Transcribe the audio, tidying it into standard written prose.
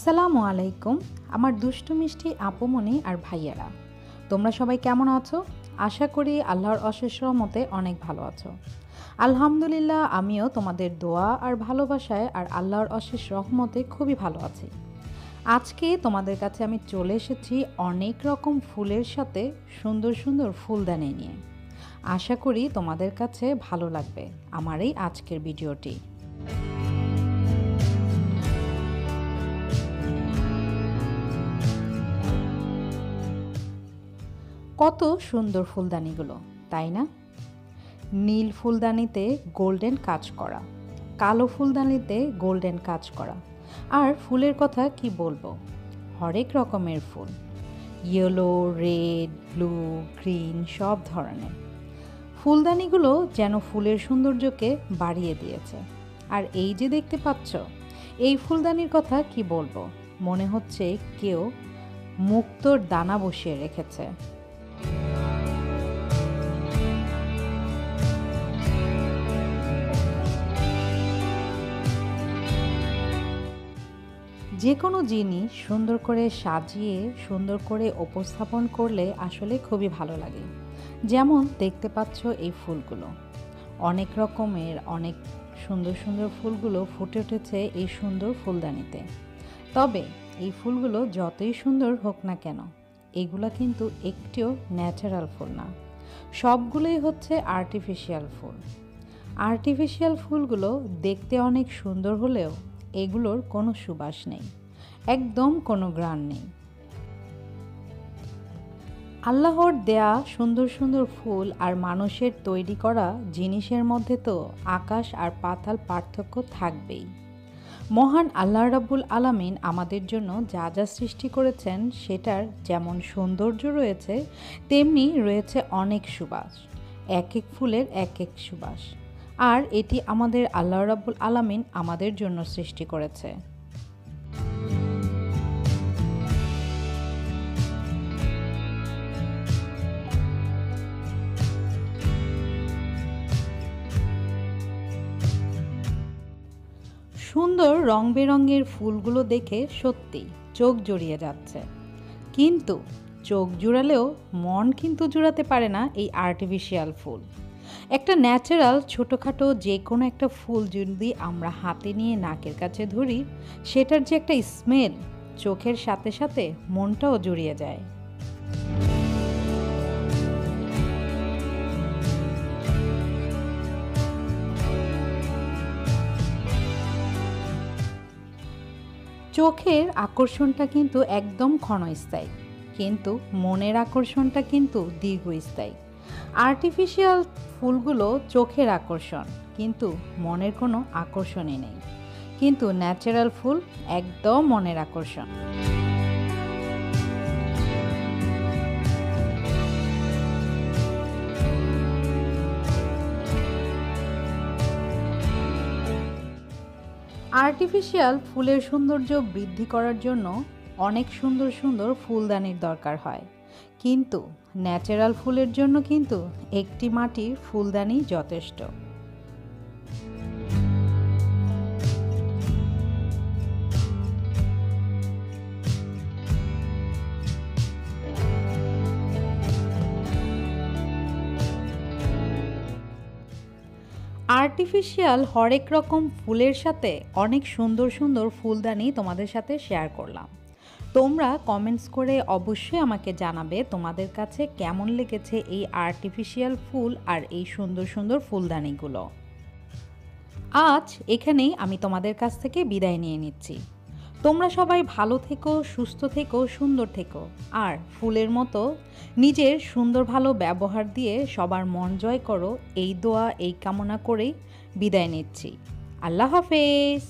আসসালামু আলাইকুম আমার দুষ্টু মিষ্টি আপুমনি আর ভাইয়ারা, তোমরা সবাই কেমন আছো? আশা করি আল্লাহর অশেষ রহমতে অনেক ভালো আছো। আলহামদুলিল্লাহ, আমিও তোমাদের দোয়া আর ভালোবাসায় আর আল্লাহর অশেষ রহমতে খুবই ভালো আছি। আজকে তোমাদের কাছে আমি চলে এসেছি অনেক রকম ফুলের সাথে সুন্দর সুন্দর ফুলদানি নিয়ে। আশা করি তোমাদের কাছে ভালো লাগবে আমার এই আজকের ভিডিওটি। কত সুন্দর ফুলদানিগুলো, তাই না? নীল ফুলদানিতে গোল্ডেন কাজ করা, কালো ফুলদানিতে গোল্ডেন কাজ করা, আর ফুলের কথা কি বলবো, হরেক রকমের ফুল, ইয়েলো, রেড, ব্লু, গ্রিন, সব ধরনের ফুলদানিগুলো যেন ফুলের সৌন্দর্যকে বাড়িয়ে দিয়েছে। আর এই যে দেখতে পাচ্ছ, এই ফুলদানির কথা কি বলবো, মনে হচ্ছে কেউ মুক্তোর দানা বসিয়ে রেখেছে। যে কোনো জিনিস সুন্দর করে সাজিয়ে সুন্দর করে উপস্থাপন করলে আসলে খুবই ভালো লাগে। যেমন দেখতে পাচ্ছ এই ফুলগুলো, অনেক রকমের অনেক সুন্দর সুন্দর ফুলগুলো ফুটে উঠেছে এই সুন্দর ফুলদানিতে। তবে এই ফুলগুলো যতই সুন্দর হোক না কেন, এগুলো কিন্তু একটিও ন্যাচারাল ফুল না, সবগুলোই হচ্ছে আর্টিফিশিয়াল ফুল। আর্টিফিশিয়াল ফুলগুলো দেখতে অনেক সুন্দর হলেও এগুলোর কোনো সুবাস নেই, একদম কোনো ঘ্রাণ নেই। আল্লাহর দেয়া সুন্দর সুন্দর ফুল আর মানুষের তৈরি করা জিনিসের মধ্যে তো আকাশ আর পাতাল পার্থক্য থাকবেই। মহান আল্লাহ রাব্বুল আলামিন আমাদের জন্য যা যা সৃষ্টি করেছেন সেটার যেমন সৌন্দর্য রয়েছে, তেমনি রয়েছে অনেক সুবাস, এক এক ফুলের এক এক সুবাস। আর এটি আমাদের আল্লাহ রাব্বুল আলামিন আমাদের জন্য সৃষ্টি করেছে। সুন্দর রং বেরঙের ফুলগুলো দেখে সত্যি চোখ জুড়িয়ে যাচ্ছে, কিন্তু চোখ জুড়ালেও মন কিন্তু জুড়াতে পারে না এই আর্টিফিশিয়াল ফুল। একটা ন্যাচারাল ছোটোখাটো যে কোনো একটা ফুল যদি আমরা হাতে নিয়ে নাকের কাছে ধরি, সেটার যে একটা স্মেল, চোখের সাথে সাথে মনটাও জুড়িয়ে যায়। চোখের আকর্ষণটা কিন্তু একদম ক্ষণস্থায়ী, কিন্তু মনের আকর্ষণটা কিন্তু দীর্ঘস্থায়ী। আর্টিফিশিয়াল ফুলগুলো চোখের আকর্ষণ, কিন্তু মনের কোনো আকর্ষণই নেই, কিন্তু ন্যাচারাল ফুল একদম মনের আকর্ষণ। আর্টিফিশিয়াল ফুলের সৌন্দর্য বৃদ্ধি করার জন্য অনেক সুন্দর সুন্দর ফুলদানির দরকার হয়, কিন্তু ন্যাচারাল ফুলের জন্য কিন্তু একটি মাটির ফুলদানি যথেষ্ট। আর্টিফিশিয়াল হরেক রকম ফুলের সাথে অনেক সুন্দর সুন্দর ফুলদানি তোমাদের সাথে শেয়ার করলাম। তোমরা কমেন্টস করে অবশ্যই আমাকে জানাবে তোমাদের কাছে কেমন লেগেছে এই আর্টিফিশিয়াল ফুল আর এই সুন্দর সুন্দর ফুলদানিগুলো। আজ এখানেই আমি তোমাদের কাছ থেকে বিদায় নিয়ে নিচ্ছি। তোমরা সবাই ভালো থেকো, সুস্থ থেকো, সুন্দর থেকো, আর ফুলের মতো নিজের সুন্দর ভালো ব্যবহার দিয়ে সবার মন জয় করো, এই দোয়া এই কামনা করেই বিদায় নিচ্ছি। আল্লাহ হাফেজ।